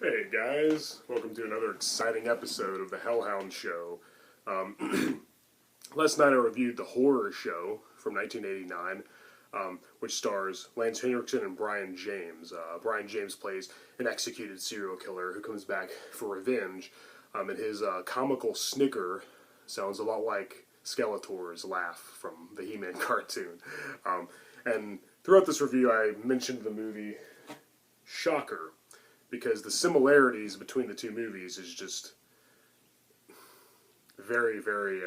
Hey guys, welcome to another exciting episode of the Hellhound Show. Last night I reviewed The Horror Show from 1989, which stars Lance Henriksen and Brian James. Brian James plays an executed serial killer who comes back for revenge, and his comical snicker sounds a lot like Skeletor's laugh from the He-Man cartoon. And throughout this review I mentioned the movie Shocker, because the similarities between the two movies is just very, very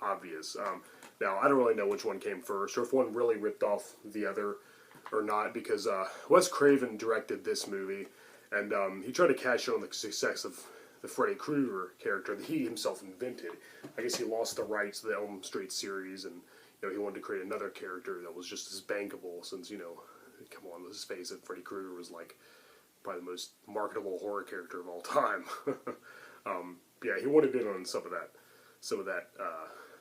obvious. Now, I don't really know which one came first, or if one really ripped off the other or not, because Wes Craven directed this movie, and he tried to cash in on the success of the Freddy Krueger character that he himself invented. I guess he lost the rights to the Elm Street series, and he wanted to create another character that was just as bankable, since, come on, let's face it, Freddy Krueger was like probably the most marketable horror character of all time. Yeah, he wanted in on some of that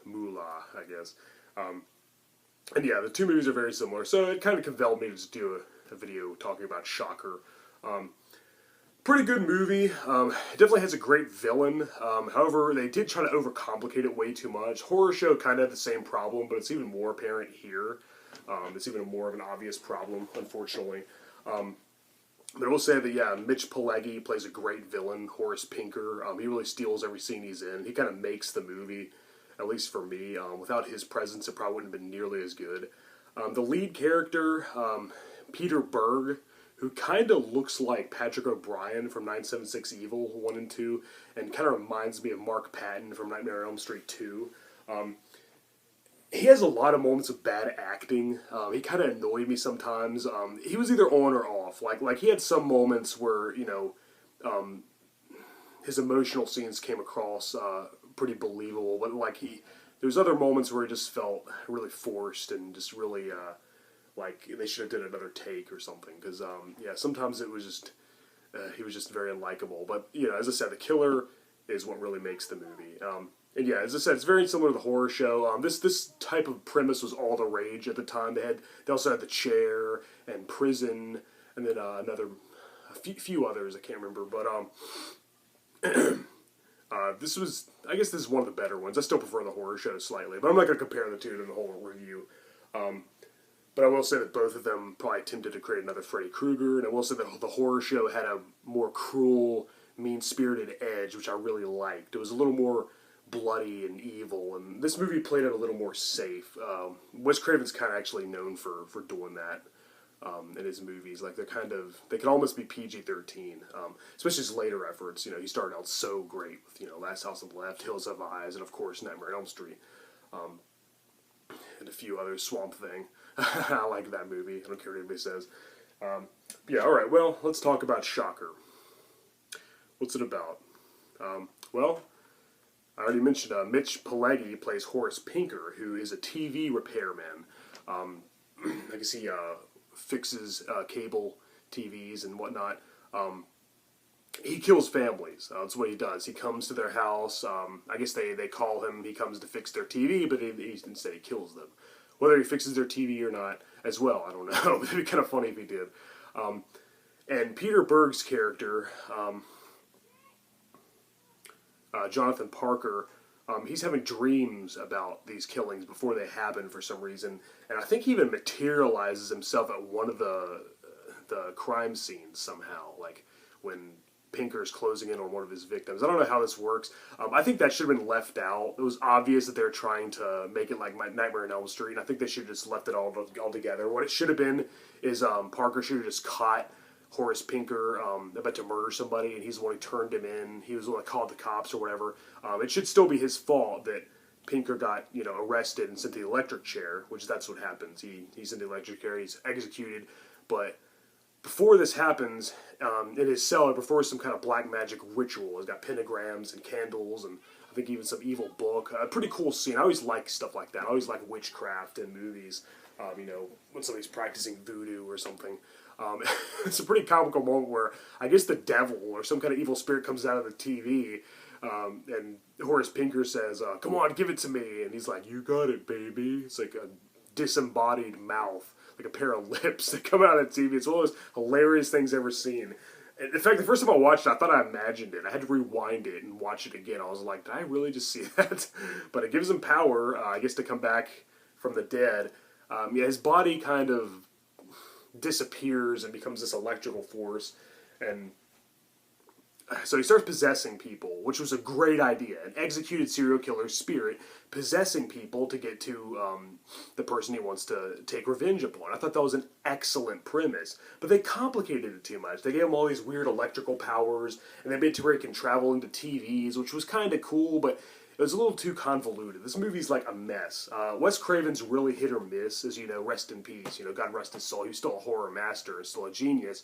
moolah, I guess. And yeah, the two movies are very similar, so it kind of compelled me to just do a video talking about Shocker. Pretty good movie. It definitely has a great villain. However, they did try to overcomplicate it way too much. Horror Show kind of had the same problem, but it's even more apparent here. It's even more of an obvious problem, unfortunately. But I will say that, yeah, Mitch Pileggi plays a great villain, Horace Pinker. He really steals every scene he's in. He kind of makes the movie, at least for me. Without his presence, it probably wouldn't have been nearly as good. The lead character, Peter Berg, who kind of looks like Patrick O'Brien from 976 Evil 1 and 2, and kind of reminds me of Mark Patton from Nightmare on Elm Street 2. He has a lot of moments of bad acting. He kind of annoyed me sometimes. He was either on or off. Like he had some moments where, his emotional scenes came across pretty believable, but there's other moments where he just felt really forced and just really like they should have did another take or something. Because yeah, sometimes it was just he was just very unlikable. But as I said, the killer is what really makes the movie. And yeah, as I said, it's very similar to The Horror Show. This type of premise was all the rage at the time. They also had The Chair and Prison, and then a few others I can't remember. But this is one of the better ones. I still prefer The Horror Show slightly, but I'm not going to compare the two in the whole review. But I will say that both of them probably attempted to create another Freddy Krueger, and I will say that The Horror Show had a more cruel, mean-spirited edge, which I really liked. It was a little more bloody and evil, and this movie played it a little more safe. Wes Craven's kind of actually known for doing that in his movies. Like they can almost be PG-13, especially his later efforts. He started out so great with Last House on the Left, Hills Have Eyes, and of course Nightmare on Elm Street, and a few others. Swamp Thing. I like that movie. I don't care what anybody says. Yeah, all right. Well, let's talk about Shocker. What's it about? Well, I already mentioned Mitch Pileggi plays Horace Pinker, who is a TV repairman. I guess he fixes cable TVs and whatnot. He kills families. That's what he does. He comes to their house. I guess they call him. He comes to fix their TV, but instead he kills them. Whether he fixes their TV or not, as well, I don't know. It'd be kind of funny if he did. And Peter Berg's character, Jonathan Parker, he's having dreams about these killings before they happen for some reason, and I think he even materializes himself at one of the crime scenes somehow, like when Pinker's closing in on one of his victims. I don't know how this works. I think that should have been left out. It was obvious that they were trying to make it like Nightmare on Elm Street, and I think they should have just left it all together. What it should have been is Parker should have just caught Horace Pinker about to murder somebody, and he's the one who turned him in. He was the one that called the cops or whatever. It should still be his fault that Pinker got arrested and sent to the electric chair, which that's what happens. He's in the electric chair, he's executed. But before this happens, in his cell, he performs some kind of black magic ritual. He's got pentagrams and candles, and I think even some evil book. A pretty cool scene. I always like stuff like that. I always like witchcraft in movies. When somebody's practicing voodoo or something. It's a pretty comical moment where I guess the devil or some kind of evil spirit comes out of the TV, and Horace Pinker says, "Come on, give it to me," and he's like, "You got it, baby." It's like a disembodied mouth, like a pair of lips that come out of the TV. It's one of those hilarious things I've ever seen. In fact, the first time I watched it, I thought I imagined it. I had to rewind it and watch it again. I was like, did I really just see that? But it gives him power, I guess, to come back from the dead. Yeah, his body kind of disappears and becomes this electrical force. And so he starts possessing people, which was a great idea. An executed serial killer spirit possessing people to get to the person he wants to take revenge upon. I thought that was an excellent premise. But they complicated it too much. They gave him all these weird electrical powers, and they made it to where he can travel into TVs, which was kind of cool, but it was a little too convoluted. This movie's like a mess. Wes Craven's really hit or miss, as you know, rest in peace. You know, God rest his soul. He was still a horror master and still a genius.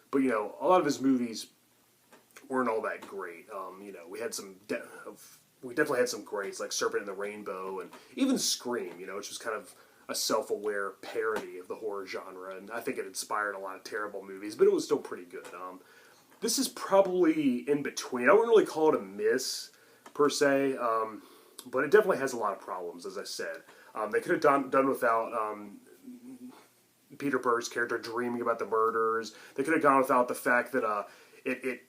But, you know, a lot of his movies weren't all that great. You know, we definitely had some greats like Serpent in the Rainbow and even Scream, you know, which was kind of a self-aware parody of the horror genre, and I think it inspired a lot of terrible movies, but it was still pretty good. This is probably in between. I wouldn't really call it a miss per se, but it definitely has a lot of problems, as I said. They could have done without Peter Berg's character dreaming about the murders. They could have gone without the fact that it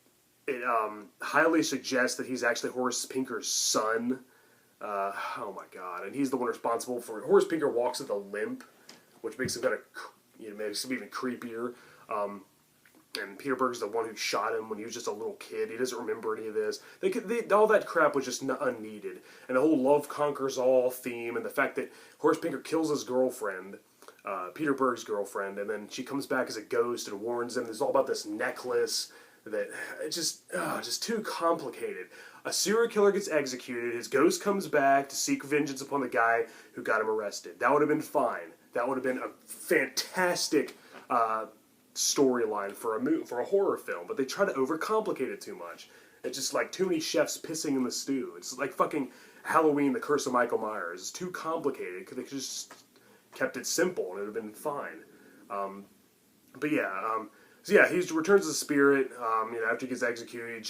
highly suggests that he's actually Horace Pinker's son. Oh my god! And he's the one responsible for Horace Pinker walks with a limp, which makes him kind of, you know, makes him even creepier. And Peter Berg's the one who shot him when he was just a little kid. He doesn't remember any of this. All that crap was just unneeded. And the whole love conquers all theme, and the fact that Horace Pinker kills his girlfriend, Peter Berg's girlfriend, and then she comes back as a ghost and warns him. It's all about this necklace. That it's just too complicated. A serial killer gets executed. His ghost comes back to seek vengeance upon the guy who got him arrested. That would have been fine. That would have been a fantastic storyline for a horror film. But they try to overcomplicate it too much. It's just like too many chefs pissing in the stew. It's like fucking Halloween: The Curse of Michael Myers. It's too complicated. They could just kept it simple and it would have been fine. But yeah. So yeah, he returns as a spirit. You know, after he gets executed, he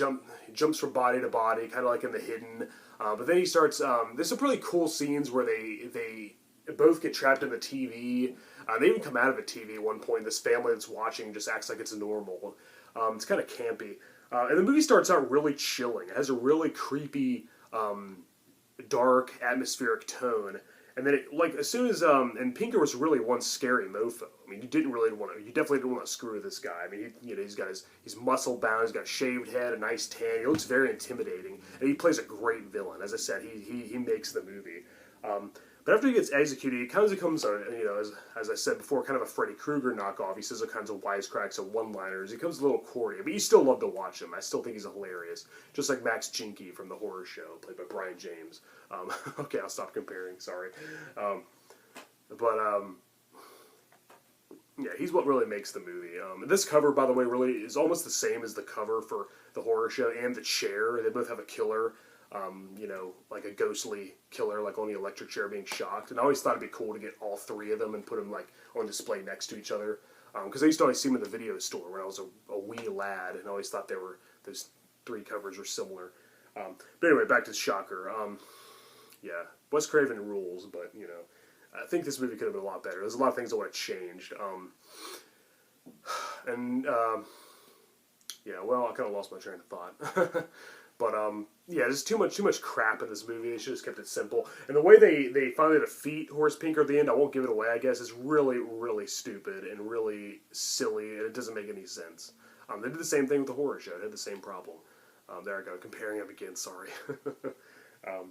jumps from body to body, kind of like in The Hidden. But then he starts. There's some really cool scenes where they both get trapped in the TV. They even come out of a TV at one point. This family that's watching just acts like it's normal. It's kind of campy. And the movie starts out really chilling. It has a really creepy, dark, atmospheric tone. And then, as soon as, and Pinker was really one scary mofo. I mean, you definitely didn't want to screw with this guy. I mean, he's muscle bound, he's got a shaved head, a nice tan, he looks very intimidating, and he plays a great villain. As I said, he makes the movie. But after he gets executed, he kind of becomes, as I said before, kind of a Freddy Krueger knockoff. He says all kinds of wisecracks and one-liners. He becomes a little corny, but you still love to watch him. I still think he's hilarious. Just like Max Jinky from The Horror Show, played by Brian James. Okay, I'll stop comparing, sorry. Yeah, he's what really makes the movie. This cover, by the way, really is almost the same as the cover for The Horror Show and The Chair. They both have a killer. Like a ghostly killer, like on the electric chair being shocked. And I always thought it'd be cool to get all three of them and put them like on display next to each other. Because I used to always see them in the video store when I was a wee lad, and I always thought those three covers were similar. But anyway, back to Shocker. Yeah, Wes Craven rules, but I think this movie could have been a lot better. There's a lot of things I would have changed. Yeah, well, I kind of lost my train of thought. But, yeah, there's too much crap in this movie. They should have just kept it simple. And the way they finally defeat Horace Pinker at the end, I won't give it away, I guess, is really, really stupid and really silly, and it doesn't make any sense. They did the same thing with The Horror Show. They had the same problem. There I go, comparing them again, sorry. I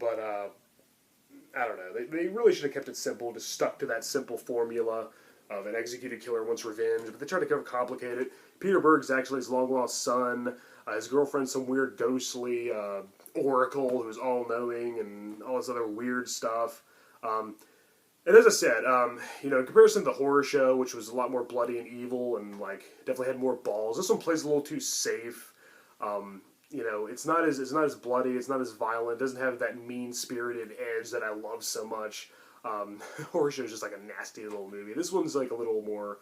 don't know. They really should have kept it simple, just stuck to that simple formula of an executed killer wants revenge, but they tried to complicate it. Peter Berg's actually his long-lost son. His girlfriend's some weird ghostly oracle who's all-knowing and all this other weird stuff. And as I said, in comparison to The Horror Show, which was a lot more bloody and evil and definitely had more balls, this one plays a little too safe. It's not as bloody, it's not as violent, it doesn't have that mean-spirited edge that I love so much. Horror Show is just like a nasty little movie. This one's like a little more,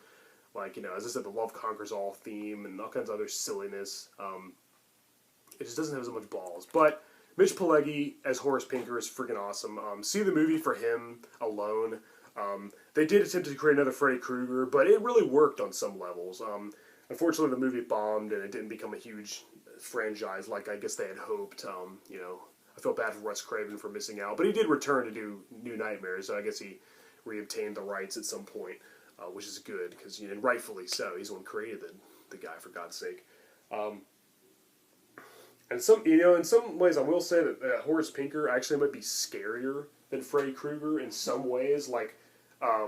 as I said, the love conquers all theme and all kinds of other silliness. It just doesn't have as much balls. But Mitch Pileggi as Horace Pinker is freaking awesome. See the movie for him alone. They did attempt to create another Freddy Krueger, but it really worked on some levels. unfortunately, the movie bombed and it didn't become a huge franchise like I guess they had hoped. I felt bad for Wes Craven for missing out, but he did return to do New Nightmares, so I guess he reobtained the rights at some point, which is good because and rightfully so. He's the one who created the guy, for God's sake. And in some ways, I will say that Horace Pinker actually might be scarier than Freddy Krueger in some ways. Like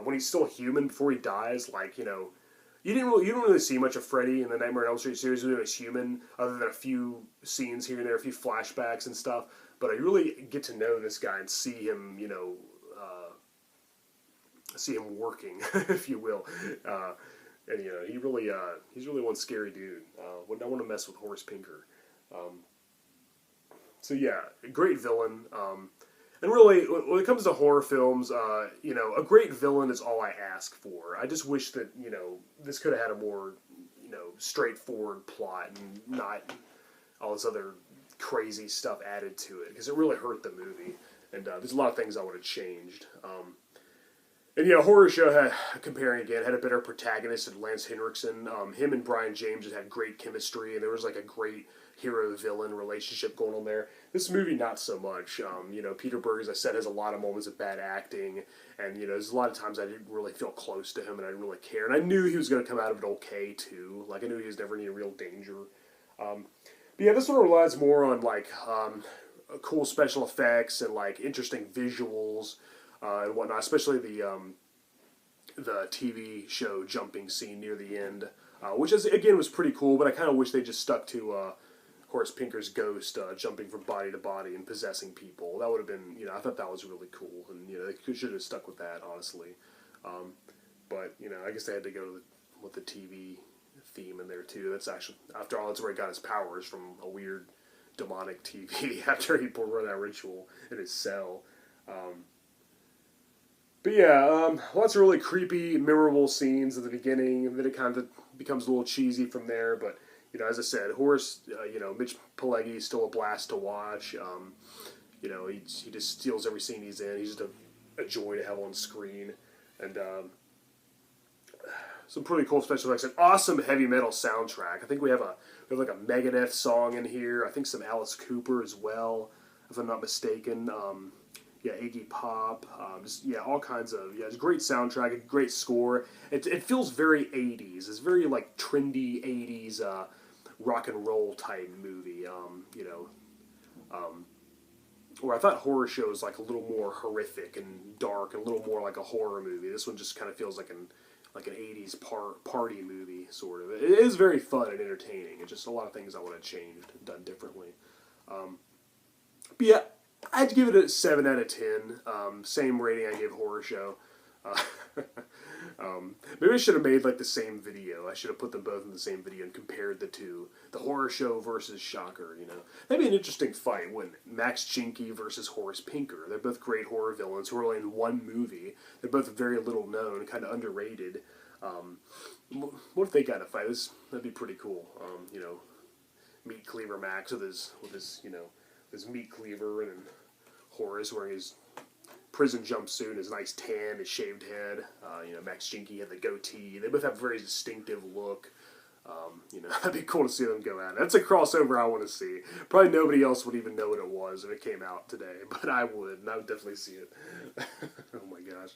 when he's still human before he dies, you don't really see much of Freddy in the Nightmare on Elm Street series when he was human, other than a few scenes here and there, a few flashbacks and stuff. But I really get to know this guy and see him, see him working, if you will. And he's really one scary dude. Wouldn't I want to mess with Horace Pinker? So yeah, great villain. And really, when it comes to horror films, a great villain is all I ask for. I just wish that, this could have had a more, straightforward plot and not all this other crazy stuff added to it, because it really hurt the movie. And there's a lot of things I would have changed. And Horror Show, comparing again, had a better protagonist than Lance Henriksen. Him and Brian James just had great chemistry, and there was like a great hero-villain relationship going on there. This movie, not so much. Peter Berg, as I said, has a lot of moments of bad acting, and there's a lot of times I didn't really feel close to him, and I didn't really care. And I knew he was going to come out of it okay too. Like I knew he was never in any real danger. But yeah, this one relies more on cool special effects and interesting visuals and whatnot, especially the TV show jumping scene near the end, which again was pretty cool. But I kind of wish they just stuck to Horace Pinker's ghost jumping from body to body and possessing people. That would have been, I thought that was really cool, and they should have stuck with that, honestly. But I guess they had to go with the TV theme in there too. That's actually, after all, that's where he got his powers, from a weird demonic TV after he performed that ritual in his cell. But yeah, lots of really creepy, memorable scenes at the beginning, and then it kind of becomes a little cheesy from there. But as I said, Horace, Mitch Pileggi is still a blast to watch. He just steals every scene he's in. He's just a joy to have on screen, and some pretty cool special effects. An awesome heavy metal soundtrack. I think we have a Megadeth song in here. I think some Alice Cooper as well, if I'm not mistaken. Iggy Pop, all kinds of, it's a great soundtrack, a great score. It feels very 80s. It's very trendy 80s rock and roll type movie. Where I thought Horror Show was a little more horrific and dark and a little more like a horror movie. This one just kind of feels like an 80s party movie, sort of. It is very fun and entertaining. It's just a lot of things I would have changed and done differently. But yeah, I'd give it a 7 out of 10. Same rating I gave Horror Show. Maybe I should have made the same video. I should have put them both in the same video and compared the two. The Horror Show versus Shocker, That'd be an interesting fight, wouldn't it? Max Jinky versus Horace Pinker. They're both great horror villains who are only in one movie. They're both very little known, kind of underrated. What if they got in a fight? That'd be pretty cool. Meat Cleaver Max with his his meat cleaver, and Horace wearing his prison jumpsuit, his nice tan, his shaved head. Max Jinky had the goatee. They both have a very distinctive look. That'd be cool to see them go at it. That's a crossover I want to see. Probably nobody else would even know what it was if it came out today, but I would, and I would definitely see it. Oh my gosh.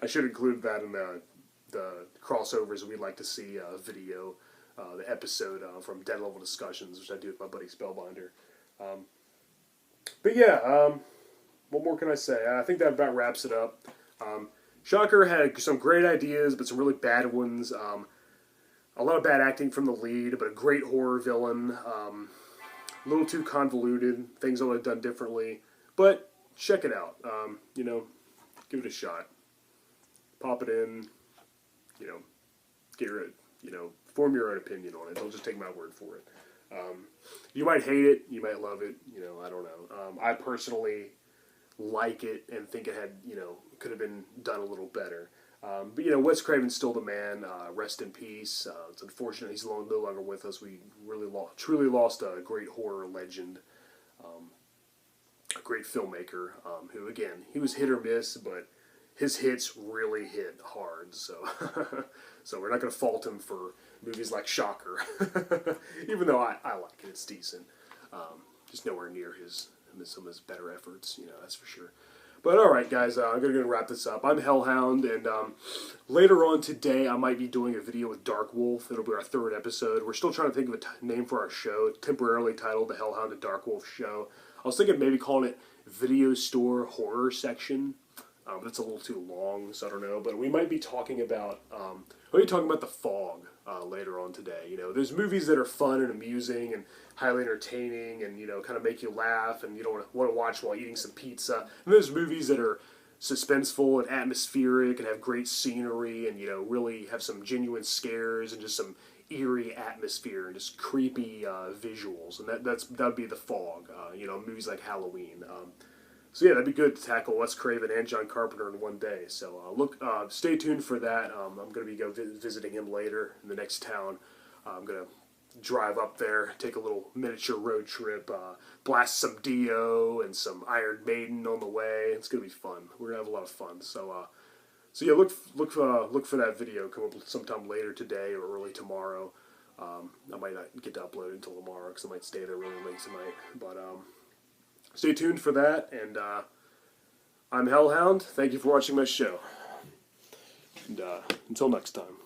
I should include that in the crossovers we'd like to see video, the episode from Dead Level Discussions, which I do with my buddy Spellbinder. But yeah, what more can I say? I think that about wraps it up. Shocker had some great ideas, but some really bad ones. A lot of bad acting from the lead, but a great horror villain. A little too convoluted. Things I would have done differently. But check it out. Give it a shot. Pop it in. Get your, form your own opinion on it. Don't just take my word for it. You might hate it. You might love it. I don't know. I personally like it and think it had, could have been done a little better. But Wes Craven's still the man. Rest in peace. It's unfortunate he's no longer with us. We really truly lost a great horror legend, a great filmmaker. Who again, he was hit or miss, but his hits really hit hard. So so we're not going to fault him for movies like Shocker, even though I like it. It's decent. Just nowhere near some of his better efforts, that's for sure. But alright guys, I'm going to wrap this up. I'm Hellhound, and later on today I might be doing a video with Dark Wolf. It'll be our 3rd episode. We're still trying to think of a name for our show, temporarily titled The Hellhound and Dark Wolf Show. I was thinking maybe calling it Video Store Horror Section. But it's a little too long, so I don't know. But we might be talking about The Fog later on today. There's movies that are fun and amusing and highly entertaining and, kind of make you laugh and you don't want to watch while eating some pizza. And there's movies that are suspenseful and atmospheric and have great scenery and, really have some genuine scares and just some eerie atmosphere and just creepy visuals. And that'd be The Fog, movies like Halloween. So yeah, that'd be good to tackle Wes Craven and John Carpenter in one day. So stay tuned for that. I'm going to be visiting him later in the next town. I'm going to drive up there, take a little miniature road trip, blast some Dio and some Iron Maiden on the way. It's going to be fun. We're going to have a lot of fun. So yeah, look for that video. Come up sometime later today or early tomorrow. I might not get to upload it until tomorrow because I might stay there really late tonight. But stay tuned for that, and I'm Hellhound. Thank you for watching my show. And until next time.